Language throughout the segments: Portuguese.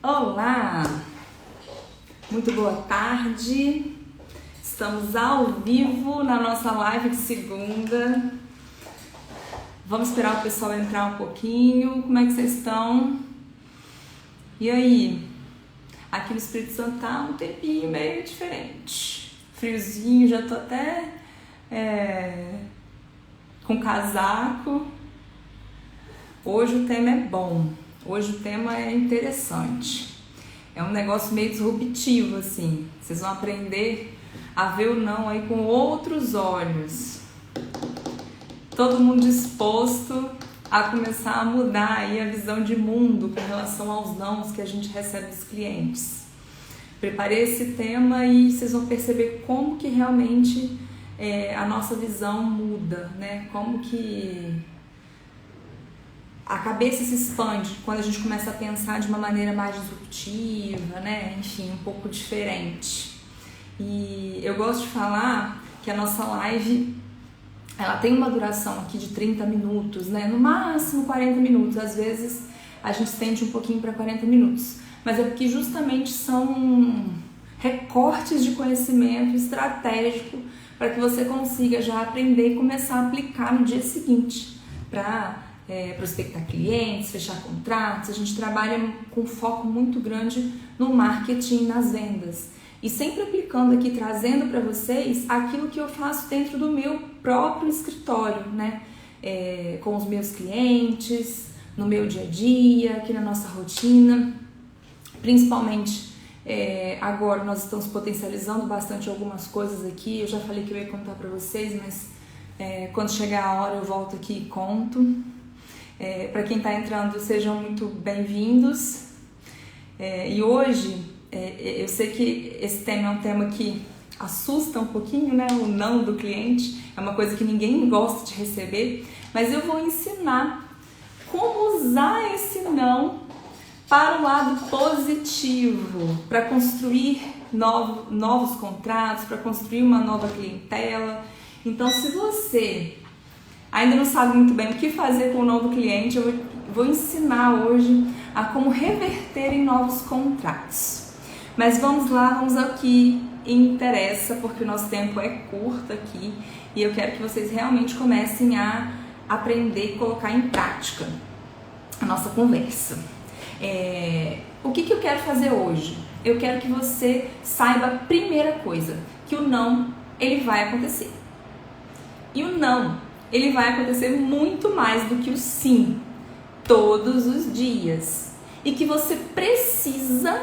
Olá, muito boa tarde, estamos ao vivo na nossa live de segunda. Vamos esperar o pessoal entrar um pouquinho. Como é que vocês estão? E aí? Aqui no Espírito Santo tá um tempinho meio diferente, friozinho, já tô até com casaco. Hoje o tema é bom. Hoje o tema é interessante, é um negócio meio disruptivo assim, vocês vão aprender a ver o não aí com outros olhos, todo mundo disposto a começar a mudar aí a visão de mundo com relação aos nãos que a gente recebe dos clientes. Preparei esse tema e vocês vão perceber como que realmente a nossa visão muda, né? Como que a cabeça se expande quando a gente começa a pensar de uma maneira mais disruptiva, né? Enfim, um pouco diferente. E eu gosto de falar que a nossa live, ela tem uma duração aqui de 30 minutos, né? No máximo 40 minutos. Às vezes a gente estende um pouquinho para 40 minutos. Mas é porque justamente são recortes de conhecimento estratégico para que você consiga já aprender e começar a aplicar no dia seguinte para prospectar clientes, fechar contratos. A gente trabalha com foco muito grande no marketing, nas vendas, e sempre aplicando aqui, trazendo para vocês aquilo que eu faço dentro do meu próprio escritório, né? Com os meus clientes, no meu dia a dia, aqui na nossa rotina. Principalmente agora nós estamos potencializando bastante algumas coisas aqui. Eu já falei que eu ia contar para vocês, mas quando chegar a hora eu volto aqui e conto. Para quem está entrando, sejam muito bem-vindos. E hoje, eu sei que esse tema é um tema que assusta um pouquinho, né? O não do cliente é uma coisa que ninguém gosta de receber, mas eu vou ensinar como usar esse não para o lado positivo, para construir novos contratos, para construir uma nova clientela. Então, se você ainda não sabe muito bem o que fazer com o não do cliente, eu vou ensinar hoje a como reverter em novos contratos. Mas vamos lá, vamos ao que interessa, porque o nosso tempo é curto aqui e eu quero que vocês realmente comecem a aprender e colocar em prática a nossa conversa. O que eu quero fazer hoje? Eu quero que você saiba a primeira coisa, que o não, ele vai acontecer. E o não, ele vai acontecer muito mais do que o sim, todos os dias. E que você precisa,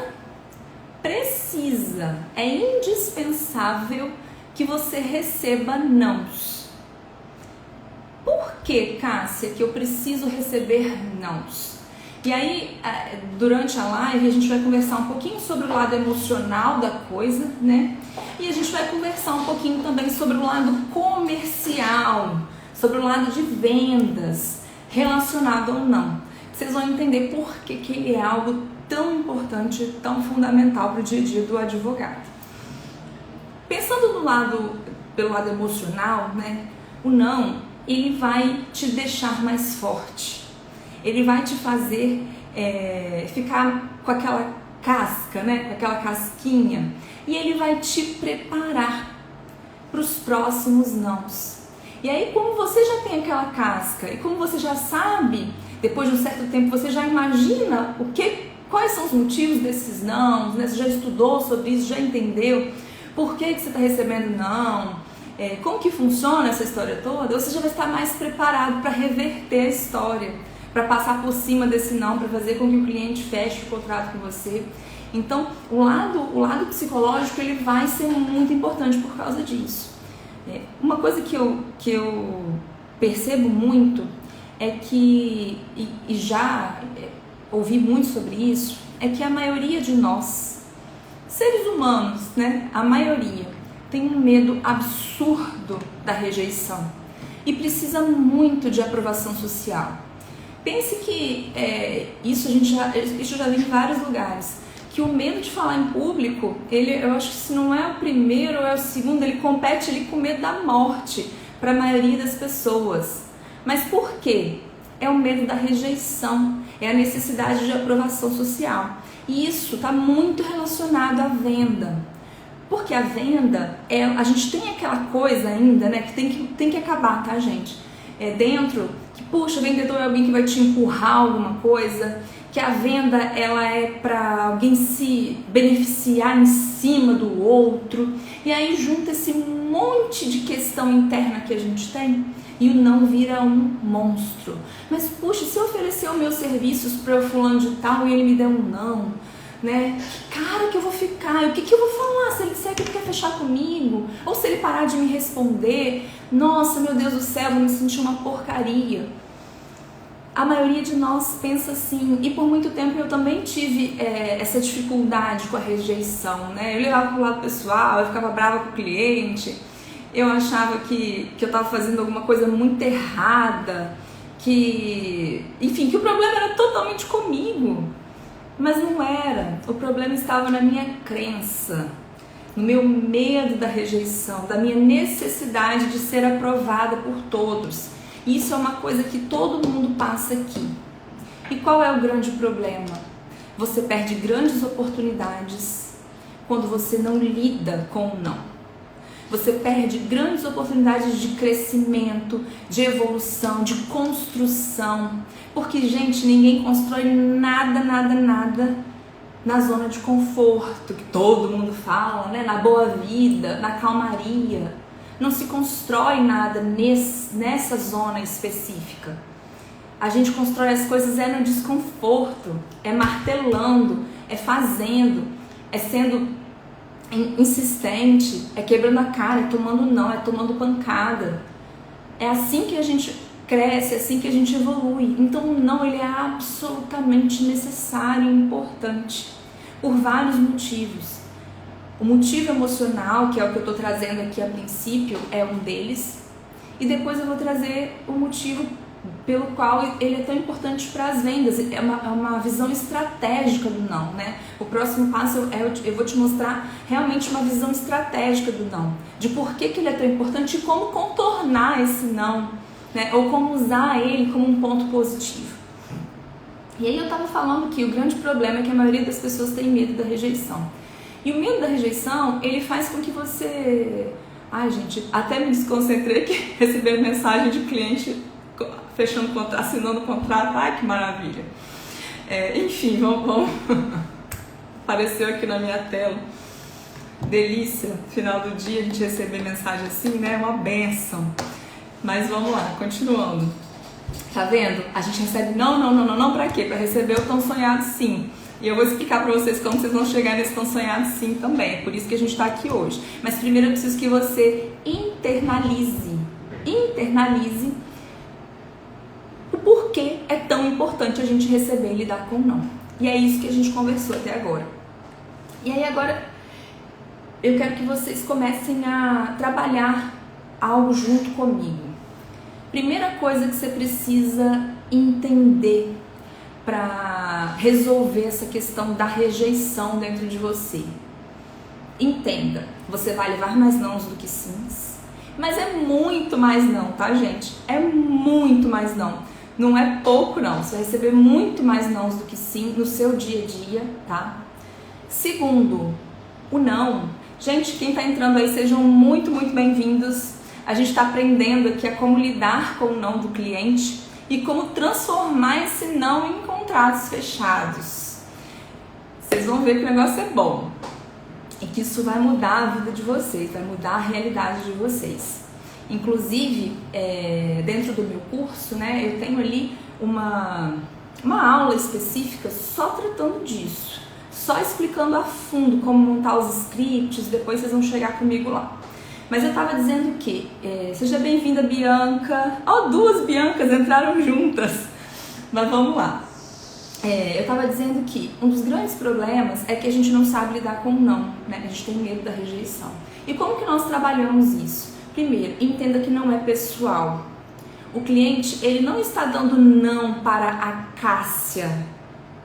é indispensável que você receba nãos. Por que, Cássia, que eu preciso receber nãos? E aí, durante a live, a gente vai conversar um pouquinho sobre o lado emocional da coisa, né? E a gente vai conversar um pouquinho também sobre o lado comercial, sobre o lado de vendas, relacionado ou não. Vocês vão entender por que ele é algo tão importante, tão fundamental para o dia a dia do advogado. Pensando pelo lado emocional, né? O não, ele vai te deixar mais forte. Ele vai te fazer ficar com aquela casca, né? Com aquela casquinha. E ele vai te preparar para os próximos nãos. E aí, como você já tem aquela casca e como você já sabe, depois de um certo tempo, você já imagina quais são os motivos desses nãos, né? Você já estudou sobre isso, já entendeu por que você está recebendo não, como que funciona essa história toda, você já vai estar mais preparado para reverter a história, para passar por cima desse não, para fazer com que o cliente feche o contrato com você. Então, o lado psicológico, ele vai ser muito importante por causa disso. Uma coisa que eu percebo muito é que, e já ouvi muito sobre isso, é que a maioria de nós, seres humanos, né, a maioria, tem um medo absurdo da rejeição e precisa muito de aprovação social. Pense que isso eu já vi em vários lugares, que o medo de falar em público, eu acho que se não é o primeiro ou é o segundo, ele compete ali com o medo da morte para a maioria das pessoas. Mas por quê? É o medo da rejeição, é a necessidade de aprovação social. E isso está muito relacionado à venda. Porque a venda, a gente tem aquela coisa ainda, né, que tem que acabar, tá, gente? Dentro, que puxa, vendedor é alguém que vai te empurrar alguma coisa, que a venda ela é para alguém se beneficiar em cima do outro, e aí junta esse monte de questão interna que a gente tem e o não vira um monstro. Mas puxa, se eu oferecer os meus serviços para o fulano de tal e ele me der um não, né? Que cara que eu vou ficar? O que eu vou falar se ele disser que ele quer fechar comigo? Ou se ele parar de me responder? Nossa, meu Deus do céu, vou me sentir uma porcaria. A maioria de nós pensa assim, e por muito tempo eu também tive essa dificuldade com a rejeição, né? Eu levava pro lado pessoal, eu ficava brava com o cliente, eu achava que eu estava fazendo alguma coisa muito errada, que o problema era totalmente comigo, mas não era. O problema estava na minha crença, no meu medo da rejeição, da minha necessidade de ser aprovada por todos. Isso é uma coisa que todo mundo passa aqui. E qual é o grande problema? Você perde grandes oportunidades quando você não lida com o não. Você perde grandes oportunidades de crescimento, de evolução, de construção. Porque, gente, ninguém constrói nada na zona de conforto, que todo mundo fala, né? Na boa vida, na calmaria. Não se constrói nada nessa zona específica. A gente constrói as coisas no desconforto, martelando, fazendo, sendo insistente, quebrando a cara, tomando não, tomando pancada. É assim que a gente cresce, é assim que a gente evolui. Então o não, ele é absolutamente necessário e importante por vários motivos. O motivo emocional, que é o que eu estou trazendo aqui a princípio, é um deles. E depois eu vou trazer o motivo pelo qual ele é tão importante para as vendas. É uma visão estratégica do não, né? O próximo passo eu vou te mostrar realmente uma visão estratégica do não. De por que ele é tão importante e como contornar esse não, né? Ou como usar ele como um ponto positivo. E aí eu estava falando que o grande problema é que a maioria das pessoas tem medo da rejeição. E o medo da rejeição, ele faz com que você... Ai, gente, até me desconcentrei que receber mensagem de cliente assinando o contrato. Ai, que maravilha. Enfim, vamos... Apareceu aqui na minha tela. Delícia, final do dia a gente receber mensagem assim, né? Uma bênção. Mas vamos lá, continuando. Tá vendo? A gente recebe não pra quê? Pra receber o tão sonhado sim. E eu vou explicar para vocês como vocês vão chegar nesse tão sonhado sim também. É por isso que a gente está aqui hoje. Mas primeiro eu preciso que você internalize o porquê é tão importante a gente receber e lidar com o não. E é isso que a gente conversou até agora. E aí agora eu quero que vocês comecem a trabalhar algo junto comigo. Primeira coisa que você precisa entender para resolver essa questão da rejeição dentro de você. Entenda, você vai levar mais nãos do que sims, mas é muito mais não, tá, gente? É muito mais não. Não é pouco não, você vai receber muito mais nãos do que sim no seu dia a dia, tá? Segundo, o não. Gente, quem tá entrando aí, sejam muito bem-vindos. A gente tá aprendendo aqui a como lidar com o não do cliente e como transformar esse não em contratos fechados. Vocês vão ver que o negócio é bom e que isso vai mudar a vida de vocês, vai mudar a realidade de vocês. Inclusive, dentro do meu curso, né, eu tenho ali uma aula específica só tratando disso, só explicando a fundo como montar os scripts, depois vocês vão chegar comigo lá. Mas eu estava dizendo que, seja bem-vinda, Bianca. Duas Biancas entraram juntas. Mas vamos lá. Eu estava dizendo que um dos grandes problemas é que a gente não sabe lidar com o não, né? A gente tem medo da rejeição. E como que nós trabalhamos isso? Primeiro, entenda que não é pessoal. O cliente, ele não está dando não para a Cássia,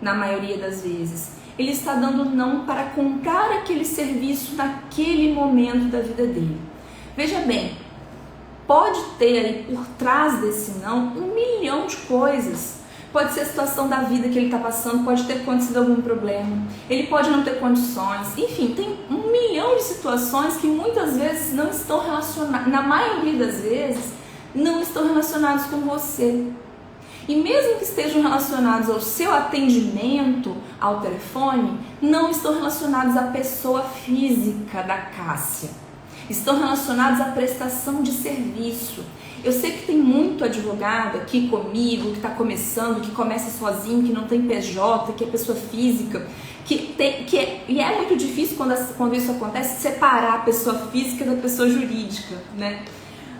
na maioria das vezes. Ele está dando não para comprar aquele serviço naquele momento da vida dele. Veja bem, pode ter aí por trás desse não 1 milhão de coisas. Pode ser a situação da vida que ele está passando, pode ter acontecido algum problema, ele pode não ter condições, enfim, tem 1 milhão de situações que muitas vezes não estão relacionadas, na maioria das vezes, não estão relacionadas com você. E mesmo que estejam relacionados ao seu atendimento ao telefone, não estão relacionados à pessoa física da Cássia. Estão relacionados à prestação de serviço. Eu sei que tem muito advogado aqui comigo, que está começando, que começa sozinho, que não tem PJ, que é pessoa física, e é muito difícil quando isso acontece, separar a pessoa física da pessoa jurídica, né?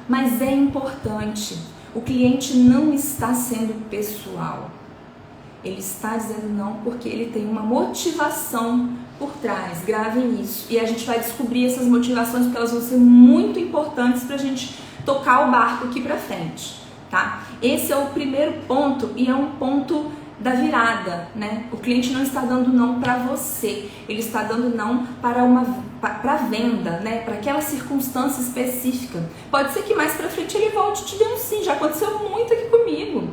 Mas é importante. O cliente não está sendo pessoal. Ele está dizendo não porque ele tem uma motivação por trás. Gravem isso. E a gente vai descobrir essas motivações, porque elas vão ser muito importantes para a gente tocar o barco aqui para frente, tá? Esse é o primeiro ponto e é um ponto da virada, né? O cliente não está dando não para você, ele está dando não para venda, né? Para aquela circunstância específica. Pode ser que mais para frente ele volte e te dê um sim, já aconteceu muito aqui comigo.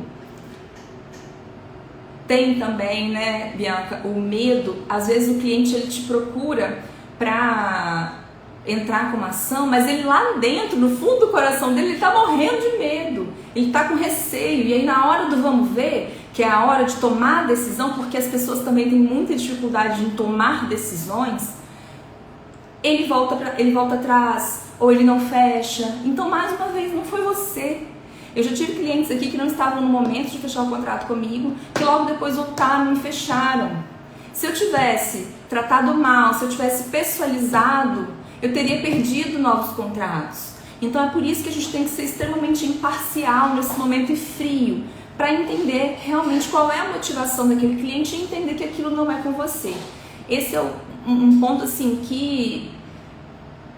Tem também, né, Bianca, o medo. Às vezes o cliente ele te procura para entrar com uma ação, mas ele lá dentro, no fundo do coração dele, ele tá morrendo de medo, ele tá com receio, e aí na hora do vamos ver, que é a hora de tomar a decisão, porque as pessoas também têm muita dificuldade em tomar decisões, ele volta atrás, ou ele não fecha. Então, mais uma vez, não foi você. Eu já tive clientes aqui que não estavam no momento de fechar o contrato comigo, que logo depois voltaram e fecharam. Se eu tivesse tratado mal, se eu tivesse pessoalizado, eu teria perdido novos contratos. Então é por isso que a gente tem que ser extremamente imparcial nesse momento e frio, para entender realmente qual é a motivação daquele cliente e entender que aquilo não é com você. Esse é um ponto assim que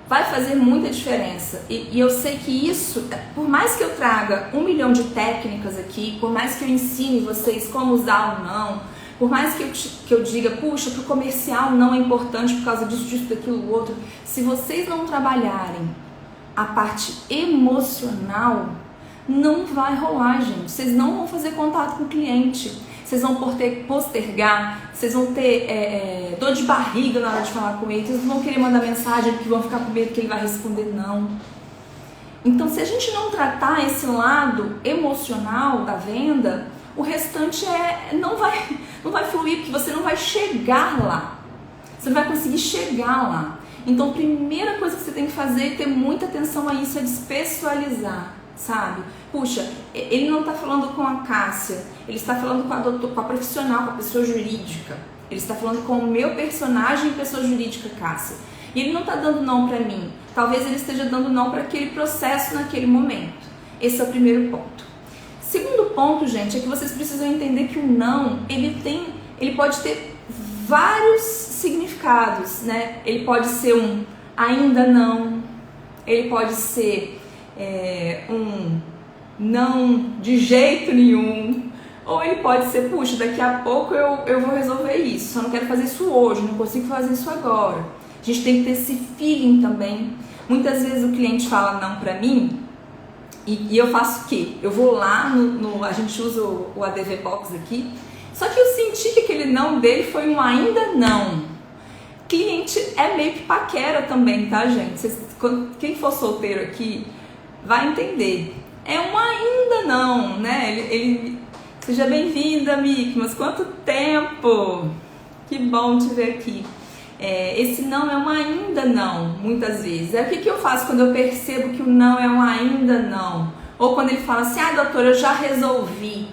vai fazer muita diferença. E eu sei que isso, por mais que eu traga 1 milhão de técnicas aqui, por mais que eu ensine vocês como usar o não, por mais que eu diga, puxa, para o comercial não é importante por causa disso, daquilo, outro, se vocês não trabalharem a parte emocional, não vai rolar, gente. Vocês não vão fazer contato com o cliente, vocês vão postergar, vocês vão ter dor de barriga na hora de falar com ele, vocês vão querer mandar mensagem porque vão ficar com medo que ele vai responder não. Então, se a gente não tratar esse lado emocional da venda, o restante não vai fluir, porque você não vai chegar lá. Você não vai conseguir chegar lá. Então, a primeira coisa que você tem que fazer, ter muita atenção a isso, é despessoalizar, sabe? Puxa, ele não está falando com a Cássia, ele está falando com a profissional, com a pessoa jurídica. Ele está falando com o meu personagem, pessoa jurídica, Cássia. E ele não está dando não para mim. Talvez ele esteja dando não para aquele processo naquele momento. Esse é o primeiro ponto. Segundo ponto, gente, é que vocês precisam entender que o não, ele pode ter vários significados, né? Ele pode ser um ainda não, ele pode ser um não de jeito nenhum, ou ele pode ser, puxa, daqui a pouco eu vou resolver isso, só não quero fazer isso hoje, não consigo fazer isso agora. A gente tem que ter esse feeling também. Muitas vezes o cliente fala não pra mim, e eu faço o quê? Eu vou lá, a gente usa o ADV Box aqui, só que eu senti que aquele não dele foi um ainda não. Cliente é meio que paquera também, tá, gente? Quem for solteiro aqui vai entender. É um ainda não, né? Seja bem-vinda, Mick, mas quanto tempo! Que bom te ver aqui. Esse não é um ainda não, muitas vezes. O que eu faço quando eu percebo que o não é um ainda não? Ou quando ele fala assim, doutora, eu já resolvi.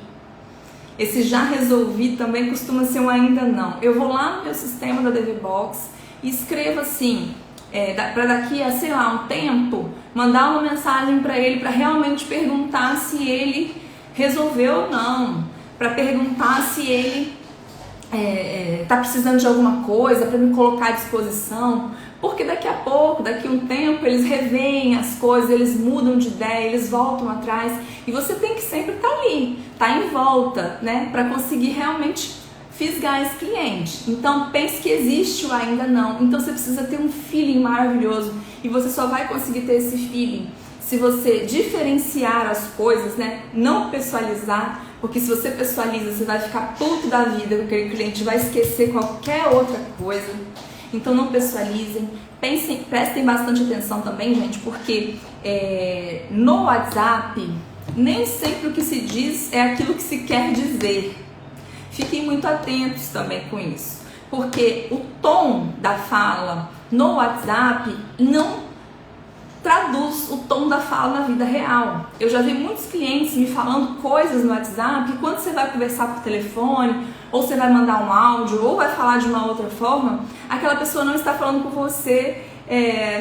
Esse já resolvi também costuma ser um ainda não. Eu vou lá no meu sistema da DV Box e escrevo assim, para daqui a, sei lá, um tempo, mandar uma mensagem para ele para realmente perguntar se ele resolveu ou não. Para perguntar se ele tá precisando de alguma coisa para me colocar à disposição, porque daqui a pouco, daqui a um tempo, eles reveem as coisas, eles mudam de ideia, eles voltam atrás, e você tem que sempre estar ali, estar em volta, né, para conseguir realmente fisgar esse cliente. Então pense que existe o ainda não, então você precisa ter um feeling maravilhoso, e você só vai conseguir ter esse feeling se se você diferenciar as coisas, né? Não pessoalizar, porque se você pessoaliza, você vai ficar puto da vida, porque aquele cliente vai esquecer qualquer outra coisa. Então não pessoalizem, prestem bastante atenção também, gente, porque no WhatsApp nem sempre o que se diz é aquilo que se quer dizer. Fiquem muito atentos também com isso, porque o tom da fala no WhatsApp não traduz o tom da fala na vida real. Eu já vi muitos clientes me falando coisas no WhatsApp que quando você vai conversar por telefone, ou você vai mandar um áudio, ou vai falar de uma outra forma, aquela pessoa não está falando com você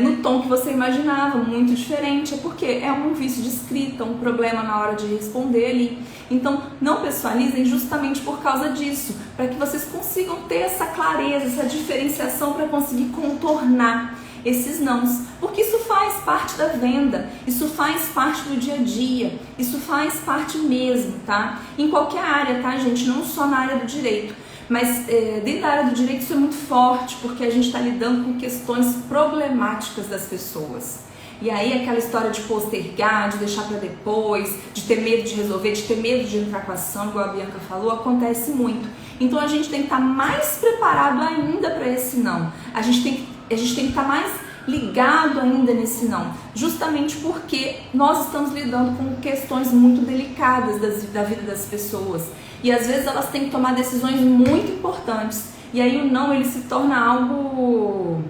no tom que você imaginava, muito diferente. É porque é um vício de escrita, um problema na hora de responder ali. Então não pessoalizem justamente por causa disso, para que vocês consigam ter essa clareza, essa diferenciação para conseguir contornar esses nãos, porque isso faz parte da venda, isso faz parte do dia a dia, isso faz parte mesmo, tá? Em qualquer área, tá, gente? Não só na área do direito, mas dentro da área do direito isso é muito forte, porque a gente está lidando com questões problemáticas das pessoas. E aí aquela história de postergar, de deixar para depois, de ter medo de resolver, de ter medo de entrar com a ação, igual a Bianca falou, acontece muito. Então a gente tem que estar mais preparado ainda para esse não. A gente tem que estar mais ligado ainda nesse não, justamente porque nós estamos lidando com questões muito delicadas da vida das pessoas. E às vezes elas têm que tomar decisões muito importantes. E aí o não, ele se torna algo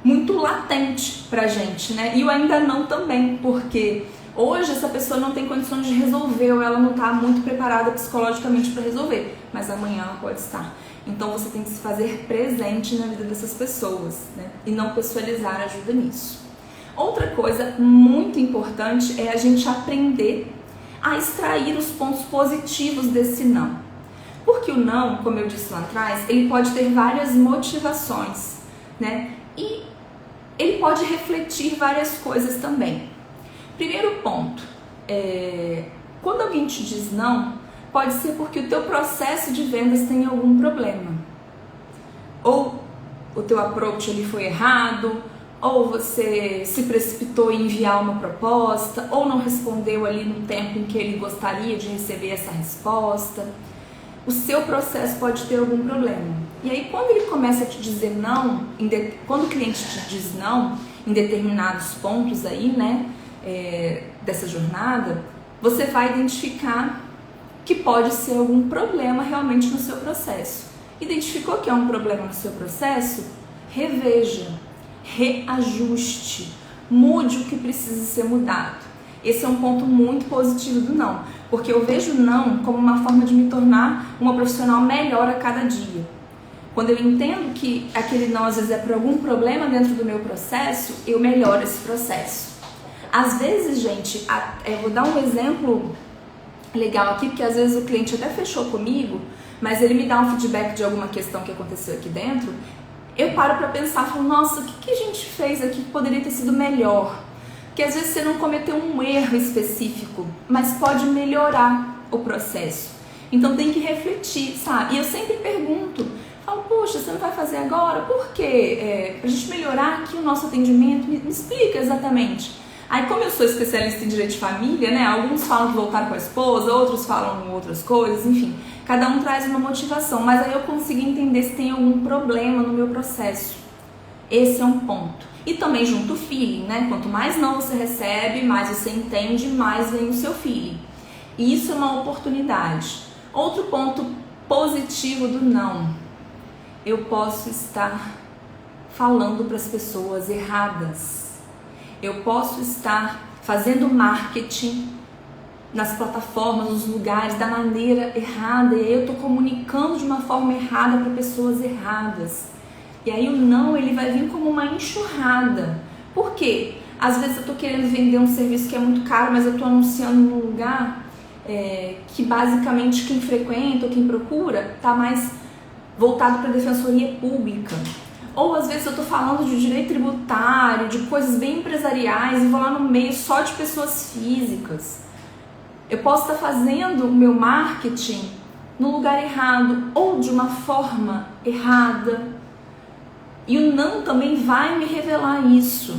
muito latente pra gente, né? E o ainda não também, porque hoje essa pessoa não tem condições de resolver, ou ela não está muito preparada psicologicamente para resolver, mas amanhã ela pode estar. Então você tem que se fazer presente na vida dessas pessoas, né? E não pessoalizar ajuda nisso. Outra coisa muito importante é a gente aprender a extrair os pontos positivos desse não. Porque o não, como eu disse lá atrás, ele pode ter várias motivações, né? E ele pode refletir várias coisas também. Primeiro ponto, quando alguém te diz não, pode ser porque o teu processo de vendas tem algum problema. Ou o teu approach ali foi errado, ou você se precipitou em enviar uma proposta, ou não respondeu ali no tempo em que ele gostaria de receber essa resposta. O seu processo pode ter algum problema. E aí quando ele começa a te dizer não, quando o cliente te diz não em determinados pontos aí, né, dessa jornada, você vai identificar que pode ser algum problema realmente no seu processo. Identificou que é um problema no seu processo? Reveja, reajuste, mude o que precisa ser mudado. Esse é um ponto muito positivo do não, porque eu vejo o não como uma forma de me tornar uma profissional melhor a cada dia. Quando eu entendo que aquele não às vezes é por algum problema dentro do meu processo, eu melhoro esse processo. Às vezes, gente, eu vou dar um exemplo legal aqui, porque às vezes o cliente até fechou comigo, mas ele me dá um feedback de alguma questão que aconteceu aqui dentro, eu paro para pensar, falo, nossa, o que a gente fez aqui que poderia ter sido melhor? Porque às vezes você não cometeu um erro específico, mas pode melhorar o processo. Então tem que refletir, sabe? E eu sempre pergunto, falo, poxa, você não vai fazer agora? Por quê? Pra gente melhorar aqui o nosso atendimento, me explica exatamente. Aí, como eu sou especialista em direito de família, né, alguns falam que voltaram com a esposa, outros falam outras coisas, enfim, cada um traz uma motivação, mas aí eu consigo entender se tem algum problema no meu processo. Esse é um ponto. E também junto o feeling, né, quanto mais não você recebe, mais você entende, mais vem o seu feeling. E isso é uma oportunidade. Outro ponto positivo do não, eu posso estar falando para as pessoas erradas. Eu posso estar fazendo marketing nas plataformas, nos lugares, da maneira errada. E aí eu estou comunicando de uma forma errada para pessoas erradas. E aí o não, ele vai vir como uma enxurrada. Por quê? Às vezes eu estou querendo vender um serviço que é muito caro, mas eu estou anunciando num lugar que basicamente quem frequenta ou quem procura está mais voltado para a defensoria pública. Ou às vezes eu estou falando de direito tributário, de coisas bem empresariais e vou lá no meio só de pessoas físicas. Eu posso estar fazendo o meu marketing no lugar errado ou de uma forma errada. E o não também vai me revelar isso.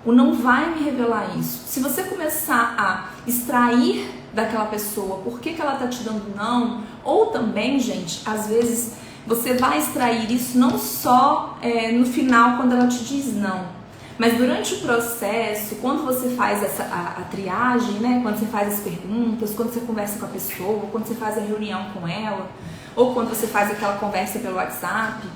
o não vai me revelar isso. Se você começar a extrair daquela pessoa por que ela tá te dando não, ou também, gente, às vezes você vai extrair isso não só no final quando ela te diz não, mas durante o processo, quando você faz a triagem, né, quando você faz as perguntas, quando você conversa com a pessoa, quando você faz a reunião com ela, ou quando você faz aquela conversa pelo WhatsApp,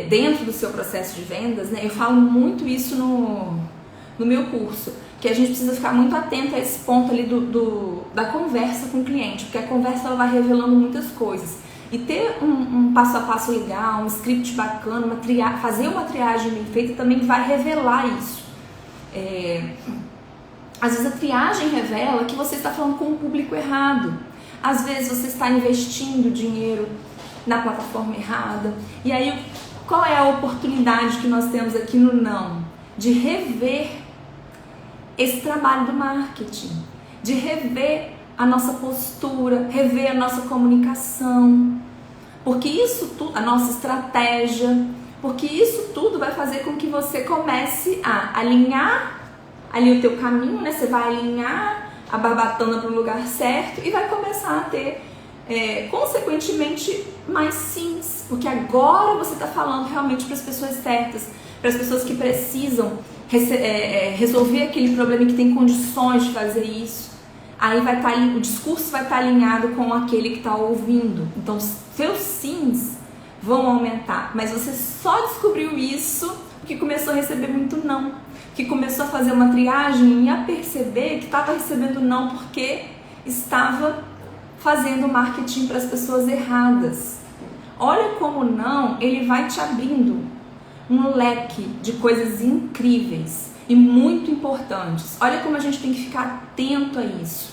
dentro do seu processo de vendas, né, eu falo muito isso no meu curso, que a gente precisa ficar muito atento a esse ponto ali da conversa com o cliente, porque a conversa ela vai revelando muitas coisas. E ter um passo a passo legal, um script bacana, fazer uma triagem bem feita também vai revelar isso. Às vezes a triagem revela que você está falando com o público errado. Às vezes você está investindo dinheiro na plataforma errada. E aí, qual é a oportunidade que nós temos aqui no não? De rever esse trabalho do marketing, de rever a nossa postura, rever a nossa comunicação, porque isso tudo, a nossa estratégia, porque isso tudo vai fazer com que você comece a alinhar ali o teu caminho, né? Você vai alinhar a barbatana para o lugar certo e vai começar a ter, consequentemente, mais sims, porque agora você está falando realmente para as pessoas certas, para as pessoas que precisam resolver aquele problema e que tem condições de fazer isso. Aí vai estar o discurso vai estar alinhado com aquele que está ouvindo. Então, seus sims vão aumentar. Mas você só descobriu isso porque começou a receber muito não. Que começou a fazer uma triagem e a perceber que estava recebendo não porque estava fazendo marketing para as pessoas erradas. Olha como não, ele vai te abrindo um leque de coisas incríveis e muito importantes. Olha como a gente tem que ficar atento a isso.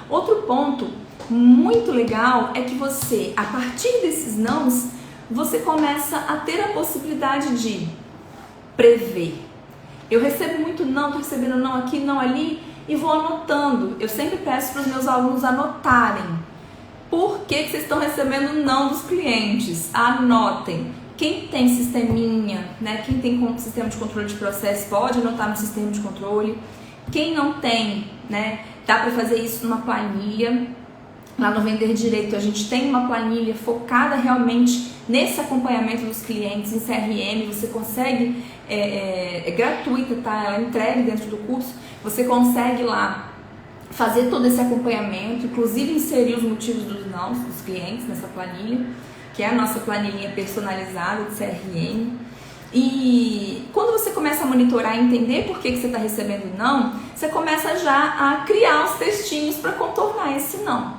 Outro ponto muito legal é que você, a partir desses nãos, você começa a ter a possibilidade de prever. Eu recebo muito não, tô recebendo não aqui, não ali, e vou anotando. Eu sempre peço para os meus alunos anotarem. Por que vocês estão recebendo não dos clientes? Anotem. Quem tem sisteminha, né? Quem tem sistema de controle de processo pode anotar no sistema de controle. Quem não tem, né? Dá para fazer isso numa planilha. Lá no Vender Direito a gente tem uma planilha focada realmente nesse acompanhamento dos clientes em CRM. Você consegue, é gratuita, tá? Ela é entregue dentro do curso. Você consegue lá fazer todo esse acompanhamento, inclusive inserir os motivos dos não dos clientes nessa planilha, que é a nossa planilhinha personalizada de CRM. E quando você começa a monitorar e entender por que você está recebendo não, você começa já a criar os textinhos para contornar esse não.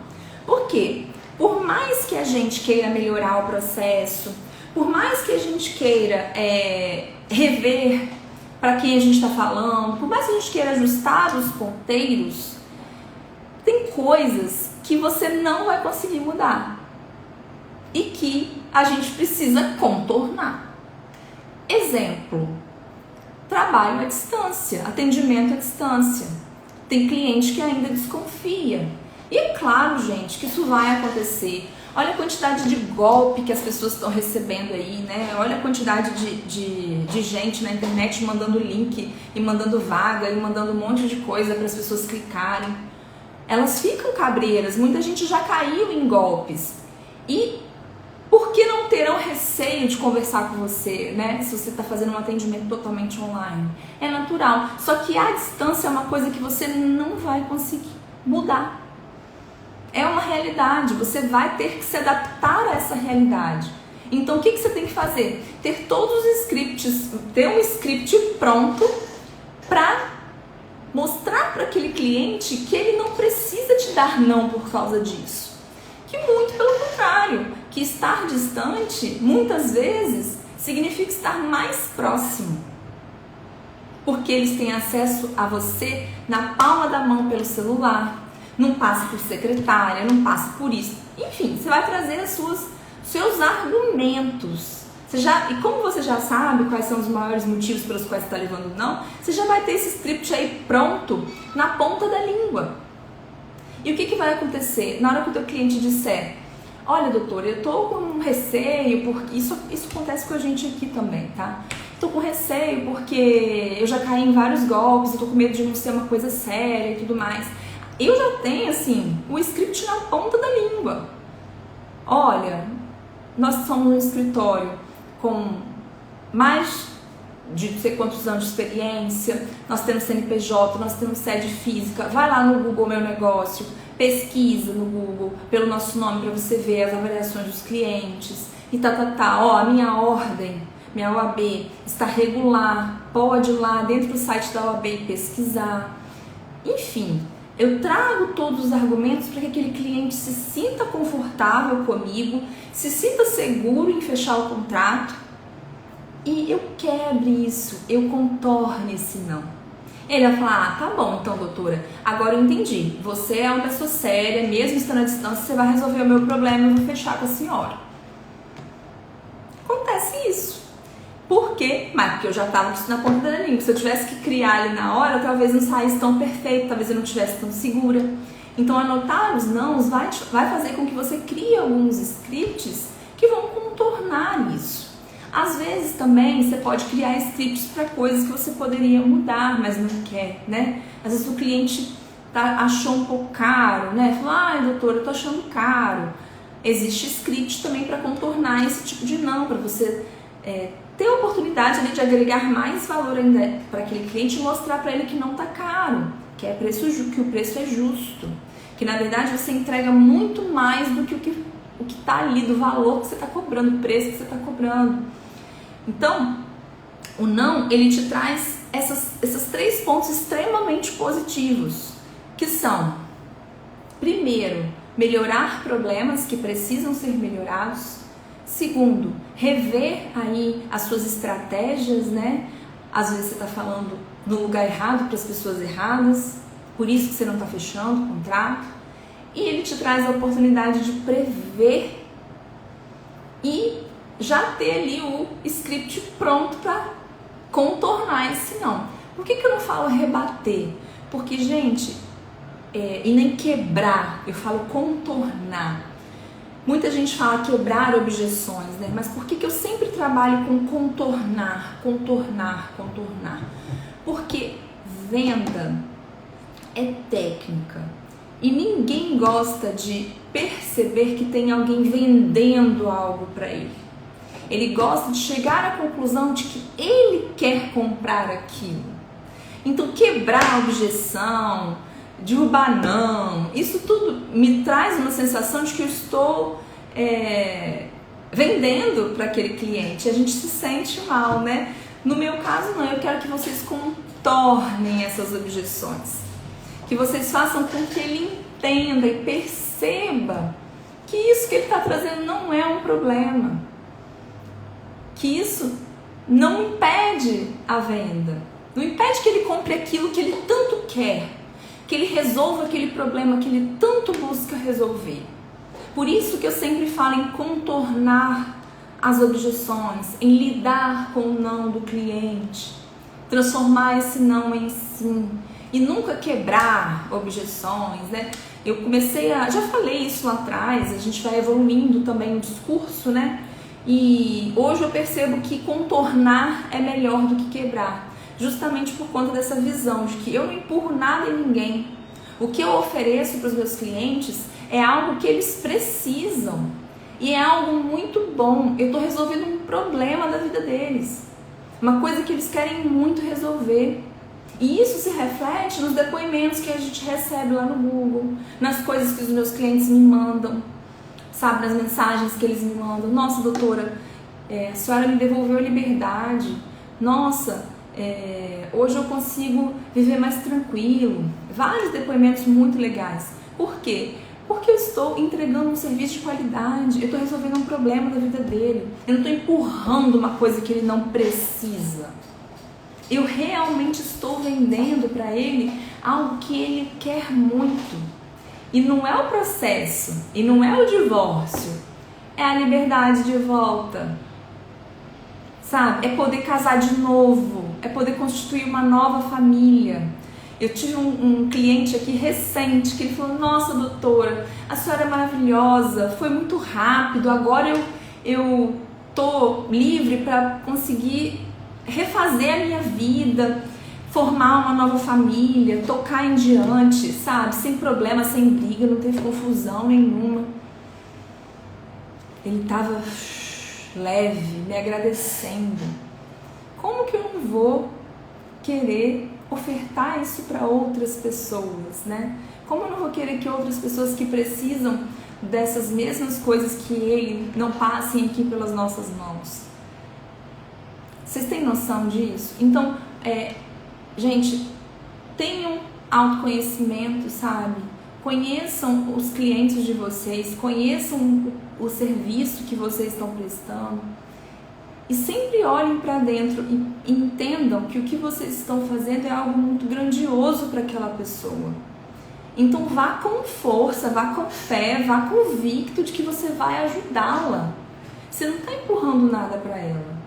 Por quê? Por mais que a gente queira melhorar o processo, por mais que a gente queira rever para quem a gente está falando, por mais que a gente queira ajustar os ponteiros, tem coisas que você não vai conseguir mudar e que a gente precisa contornar. Exemplo, trabalho à distância, atendimento à distância. Tem cliente que ainda desconfia. E é claro, gente, que isso vai acontecer. Olha a quantidade de golpe que as pessoas estão recebendo aí, né? Olha a quantidade de gente na internet mandando link e mandando vaga e mandando um monte de coisa para as pessoas clicarem. Elas ficam cabreiras, muita gente já caiu em golpes. E por que não terão receio de conversar com você, né? Se você está fazendo um atendimento totalmente online. É natural. Só que a distância é uma coisa que você não vai conseguir mudar. É uma realidade. Você vai ter que se adaptar a essa realidade. Então, o que você tem que fazer? Ter todos os scripts, ter um script pronto para mostrar para aquele cliente que ele não precisa te dar não por causa disso. Que muito pelo contrário, que estar distante, muitas vezes, significa estar mais próximo. Porque eles têm acesso a você na palma da mão pelo celular, não passa por secretária, não passa por isso. Enfim, você vai trazer seus argumentos. E como você já sabe quais são os maiores motivos pelos quais você está levando não, você já vai ter esse script aí pronto na ponta da língua. E o que vai acontecer? Na hora que o teu cliente disser, olha doutor, eu tô com receio, porque isso acontece com a gente aqui também, tá? tô com receio porque eu já caí em vários golpes, eu tô com medo de não ser uma coisa séria e tudo mais. Eu já tenho, assim, o script na ponta da língua. Olha, nós somos um escritório com mais de não sei quantos anos de experiência, nós temos CNPJ, nós temos sede física, vai lá no Google Meu Negócio, pesquisa no Google pelo nosso nome para você ver as avaliações dos clientes e ó, a minha ordem, minha OAB está regular, pode ir lá dentro do site da OAB pesquisar. Enfim, eu trago todos os argumentos para que aquele cliente se sinta confortável comigo, se sinta seguro em fechar o contrato e eu quebre isso, eu contorne esse não. Ele vai falar, tá bom então doutora, agora eu entendi, você é uma pessoa séria, mesmo estando à distância, você vai resolver o meu problema, eu vou fechar com a senhora. Acontece isso. Por quê? Mas porque eu já estava na ponta da língua. Se eu tivesse que criar ali na hora, talvez não saísse tão perfeito, talvez eu não estivesse tão segura. Então anotar os nãos vai fazer com que você crie alguns scripts que vão contornar isso. Às vezes também você pode criar scripts para coisas que você poderia mudar, mas não quer, né? Às vezes o cliente achou um pouco caro, né? Falou, ai doutora, eu tô achando caro. Existe script também para contornar esse tipo de não, para você ter a oportunidade ali de agregar mais valor ainda para aquele cliente e mostrar para ele que não tá caro, que o preço é justo, que na verdade você entrega muito mais do que o que tá ali, do valor que você está cobrando, o preço que você está cobrando. Então, o não, ele te traz esses 3 pontos extremamente positivos, que são, primeiro, melhorar problemas que precisam ser melhorados. Segundo, rever aí as suas estratégias, né? Às vezes você está falando no lugar errado para as pessoas erradas, por isso que você não está fechando o contrato. E ele te traz a oportunidade de prever e já ter ali o script pronto para contornar esse não. Por que eu não falo rebater? Porque, gente, e nem quebrar, eu falo contornar. Muita gente fala quebrar objeções, né? Mas por que eu sempre trabalho com contornar? Porque venda é técnica e ninguém gosta de perceber que tem alguém vendendo algo para ele. Ele gosta de chegar à conclusão de que ele quer comprar aquilo. Então quebrar a objeção, derrubar não, isso tudo me traz uma sensação de que eu estou vendendo para aquele cliente. A gente se sente mal, né? No meu caso não, eu quero que vocês contornem essas objeções, que vocês façam com que ele entenda e perceba que isso que ele está trazendo não é um problema, que isso não impede a venda, não impede que ele compre aquilo que ele tanto quer, que ele resolva aquele problema que ele tanto busca resolver. Por isso que eu sempre falo em contornar as objeções, em lidar com o não do cliente, transformar esse não em sim e nunca quebrar objeções, né? Eu já falei isso lá atrás, a gente vai evoluindo também o discurso, né? E hoje eu percebo que contornar é melhor do que quebrar, justamente por conta dessa visão de que eu não empurro nada em ninguém. O que eu ofereço para os meus clientes é algo que eles precisam e é algo muito bom. Eu estou resolvendo um problema da vida deles, uma coisa que eles querem muito resolver. E isso se reflete nos depoimentos que a gente recebe lá no Google, nas coisas que os meus clientes me mandam, sabe, nas mensagens que eles me mandam. Nossa, doutora, a senhora me devolveu a liberdade. Nossa, hoje eu consigo viver mais tranquilo. Vários depoimentos muito legais. Por quê? Porque eu estou entregando um serviço de qualidade, eu estou resolvendo um problema da vida dele. Eu não estou empurrando uma coisa que ele não precisa. Eu realmente estou vendendo para ele algo que ele quer muito. E não é o processo, e não é o divórcio, é a liberdade de volta. Sabe? É poder casar de novo, é poder constituir uma nova família. Eu tive um cliente aqui recente que ele falou: nossa doutora, a senhora é maravilhosa, foi muito rápido, agora eu tô livre para conseguir refazer a minha vida, formar uma nova família, tocar em diante, sabe? Sem problema, sem briga, não teve confusão nenhuma. Ele estava leve, me agradecendo. Como que eu não vou querer ofertar isso para outras pessoas, né? Como eu não vou querer que outras pessoas que precisam dessas mesmas coisas que ele não passem aqui pelas nossas mãos? Vocês têm noção disso? Então, gente, tenham autoconhecimento, sabe? Conheçam os clientes de vocês, conheçam o serviço que vocês estão prestando e sempre olhem para dentro e entendam que o que vocês estão fazendo é algo muito grandioso para aquela pessoa. Então vá com força, vá com fé, vá convicto de que você vai ajudá-la. Você não está empurrando nada para ela.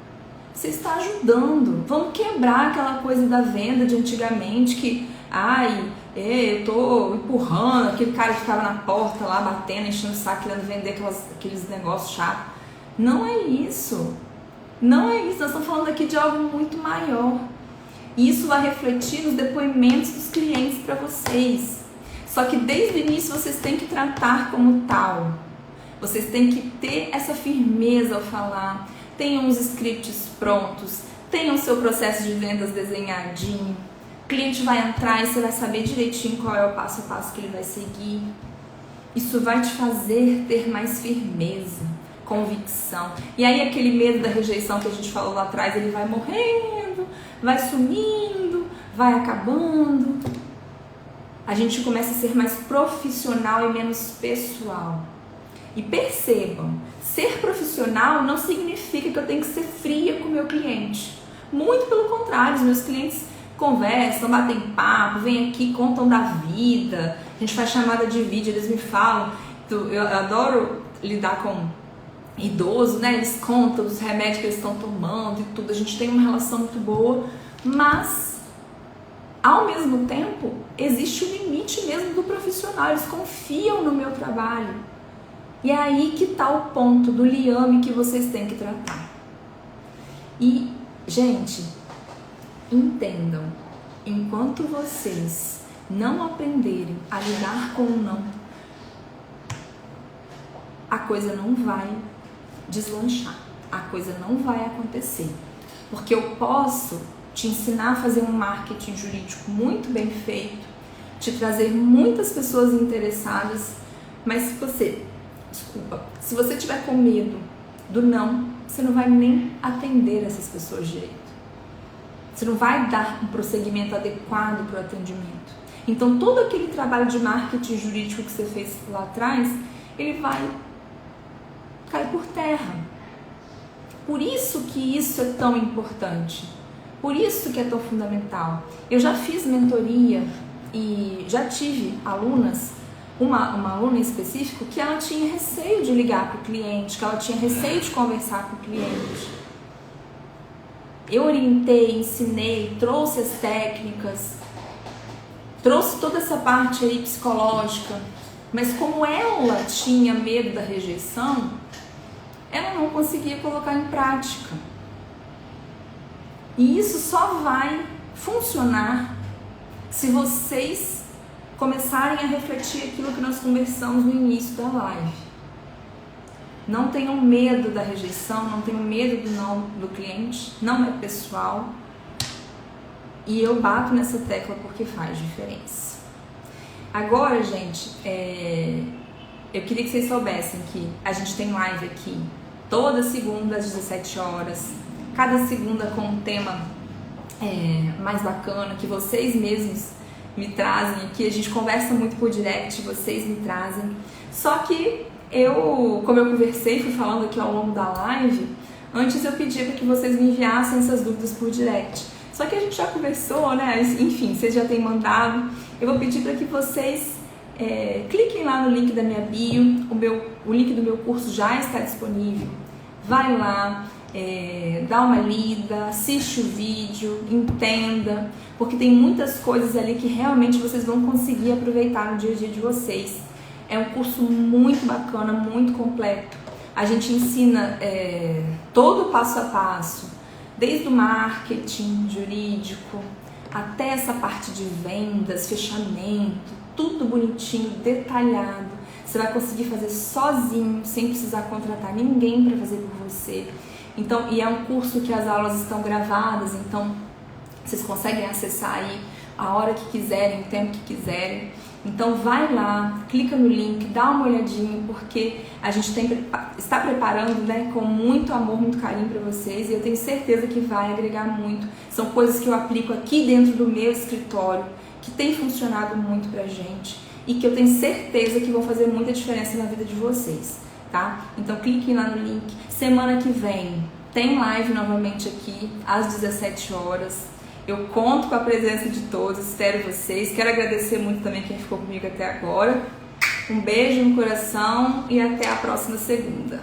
Você está ajudando. Vamos quebrar aquela coisa da venda de antigamente que, eu tô empurrando, aquele cara que ficava na porta lá batendo, enchendo o saco, querendo vender aqueles negócios chatos. Não é isso. Não é isso. Nós estamos falando aqui de algo muito maior. E isso vai refletir nos depoimentos dos clientes para vocês. Só que desde o início vocês têm que tratar como tal. Vocês têm que ter essa firmeza ao falar. Tenham os scripts prontos, tenham o seu processo de vendas desenhadinho. O cliente vai entrar e você vai saber direitinho qual é o passo a passo que ele vai seguir. Isso vai te fazer ter mais firmeza, convicção. E aí aquele medo da rejeição que a gente falou lá atrás, ele vai morrendo, vai sumindo, vai acabando. A gente começa a ser mais profissional e menos pessoal. E percebam, ser profissional não significa que eu tenho que ser fria com o meu cliente. Muito pelo contrário, os meus clientes conversam, batem papo, vêm aqui, contam da vida. A gente faz chamada de vídeo, eles me falam. Eu adoro lidar com idosos, né? Eles contam dos remédios que eles estão tomando e tudo. A gente tem uma relação muito boa, mas ao mesmo tempo existe o limite mesmo do profissional. Eles confiam no meu trabalho. E é aí que está o ponto do liame que vocês têm que tratar. E, gente, entendam, enquanto vocês não aprenderem a lidar com o não, a coisa não vai deslanchar, a coisa não vai acontecer. Porque eu posso te ensinar a fazer um marketing jurídico muito bem feito, te trazer muitas pessoas interessadas, mas se você tiver com medo do não, você não vai nem atender essas pessoas direito. Você não vai dar um prosseguimento adequado para o atendimento. Então todo aquele trabalho de marketing jurídico que você fez lá atrás, ele vai cair por terra. Por isso que isso é tão importante. Por isso que é tão fundamental. Eu já fiz mentoria e já tive alunas, uma aluna em específico, que ela tinha receio de ligar para o cliente, que ela tinha receio de conversar com o cliente. Eu orientei, ensinei, trouxe as técnicas, trouxe toda essa parte aí psicológica, mas como ela tinha medo da rejeição, ela não conseguia colocar em prática. E isso só vai funcionar se vocês começarem a refletir aquilo que nós conversamos no início da live. Não tenham medo da rejeição, não tenham medo do não do cliente, não é pessoal. E eu bato nessa tecla porque faz diferença. Agora, gente, eu queria que vocês soubessem que a gente tem live aqui toda segunda às 17 horas, cada segunda com um tema mais bacana, que vocês mesmos me trazem aqui. A gente conversa muito por direct, vocês me trazem. Só que como eu conversei, fui falando aqui ao longo da live, antes eu pedia para que vocês me enviassem essas dúvidas por direct. Só que a gente já conversou, né? Enfim, vocês já têm mandado. Eu vou pedir para que vocês cliquem lá no link da minha bio. O link do meu curso já está disponível. Vai lá, dá uma lida, assiste o vídeo, entenda, porque tem muitas coisas ali que realmente vocês vão conseguir aproveitar no dia a dia de vocês. É um curso muito bacana, muito completo. A gente ensina todo o passo a passo desde o marketing jurídico até essa parte de vendas, fechamento, tudo bonitinho, detalhado. Você vai conseguir fazer sozinho, sem precisar contratar ninguém para fazer por você. Então, e é um curso que as aulas estão gravadas, então vocês conseguem acessar aí a hora que quiserem, o tempo que quiserem. Então vai lá, clica no link, dá uma olhadinha, porque a gente está preparando, né, com muito amor, muito carinho para vocês, e eu tenho certeza que vai agregar muito. São coisas que eu aplico aqui dentro do meu escritório, que tem funcionado muito pra gente e que eu tenho certeza que vão fazer muita diferença na vida de vocês, tá? Então cliquem lá no link. Semana que vem tem live novamente aqui às 17 horas. Eu conto com a presença de todos, espero vocês. Quero agradecer muito também quem ficou comigo até agora. Um beijo no coração e até a próxima segunda.